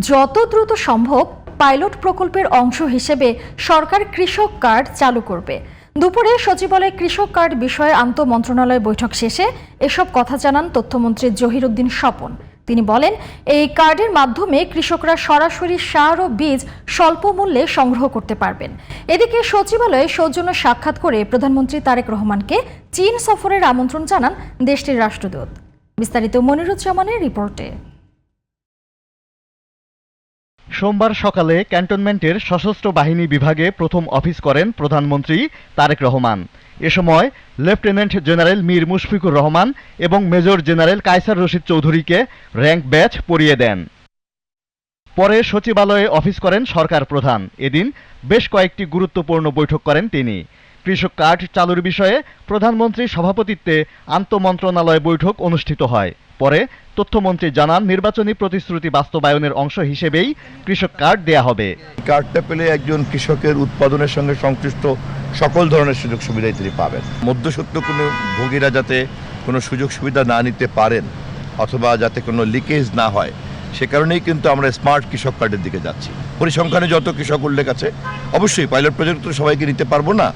যত দ্রুত সম্ভব পাইলট প্রকল্পের অংশ হিসেবে সরকার কৃষক কার্ড চালু করবে। দুপুরে সচিবালয়ে কৃষক কার্ড বিষয়ে আন্তঃমন্ত্রণালয় বৈঠক শেষে এসব কথা জানান তথ্যমন্ত্রী জহিরুদ্দিন স্বপন। তিনি বলেন, এই কার্ডের মাধ্যমে কৃষকরা সরাসরি সার ও বীজ স্বল্প মূল্যে সংগ্রহ করতে পারবেন। এদিকে সচিবালয়ে সৌজন্য সাক্ষাৎ করে প্রধানমন্ত্রী তারেক রহমানকে চীন সফরের আমন্ত্রণ জানান দেশটির রাষ্ট্রদূত। বিস্তারিত মনিরুজ্জামানের রিপোর্টে। সোমবার সকালে ক্যান্টনমেন্টের সশস্ত্র বাহিনী বিভাগে প্রথম অফিস করেন প্রধানমন্ত্রী তারেক রহমান। এ সময় লেফটেন্যান্ট জেনারেল মীর মুশফিকুর রহমান এবং মেজর জেনারেল কায়সার রশিদ চৌধুরীকে র্যাঙ্ক ব্যাজ পরিয়ে দেন। পরে সচিবালয়ে অফিস করেন সরকার প্রধান। এদিন বেশ কয়েকটি গুরুত্বপূর্ণ বৈঠক করেন তিনি। কৃষক কার্ড চালুর বিষয়ে প্রধানমন্ত্রীর সভাপতিত্বে আন্তঃমন্ত্রণালয় বৈঠক অনুষ্ঠিত হয়। পরে তথ্যমন্ত্রী জানান, নির্বাচনী প্রতিশ্রুতি বাস্তবায়নের অংশ হিসেবেই কৃষক কার্ড দেয়া হবে। কার্ডটা পেলে একজন কৃষকের উৎপাদনের সঙ্গে সংশ্লিষ্ট সকল ধরনের সুযোগ সুবিধাই তিনি পাবেন। মধ্যস্বত্ব কোনো ভোগীরা যাতে কোনো সুযোগ সুবিধা না নিতে পারেন অথবা যাতে কোনো লিকেজ না হয়, সে কারণেই কিন্তু আমরা স্মার্ট কৃষক কার্ডের দিকে যাচ্ছি। পরিসংখ্যানে যত কৃষক উল্লেখ আছে, অবশ্যই পাইলট প্রজেক্ট তো সবাইকে নিতে পারবো না,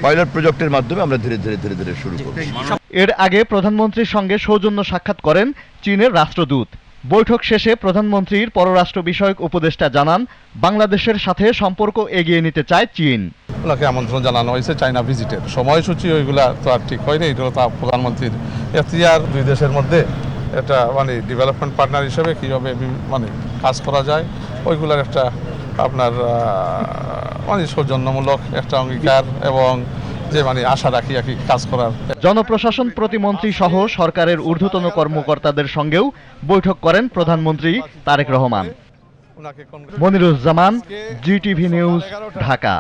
পাইলট প্রজেক্টের মাধ্যমে আমরা ধীরে ধীরে শুরু করব। এর আগে প্রধানমন্ত্রীর সঙ্গে সৌজন্য সাক্ষাৎ করেন চীনের রাষ্ট্রদূত। বৈঠক শেষে প্রধানমন্ত্রীর পররাষ্ট্র বিষয়ক উপদেষ্টা জানান, বাংলাদেশের সাথে সম্পর্ক এগিয়ে নিতে চায় চীন। ওনাকে আমন্ত্রণ জানানো হয়েছে চায়না ভিজিটের সময়সূচি, ওইগুলা তো আর ঠিক হয়নি। এগুলো তো প্রধানমন্ত্রীর এখতিয়ার। দুই দেশের মধ্যে একটা ডেভেলপমেন্ট পার্টনার হিসেবে কীভাবে কাজ করা যায়, ওইগুলার একটা আপনার সৌজন্যমূলক একটা অঙ্গীকার এবং যে আশা রাখি আর কি কাজ করার। জনপ্রশাসন প্রতিমন্ত্রী সহ সরকারের ঊর্ধ্বতন কর্মকর্তাদের সঙ্গেও বৈঠক করেন প্রধানমন্ত্রী তারেক রহমান। Moniruzzaman, GTV news, Dhaka.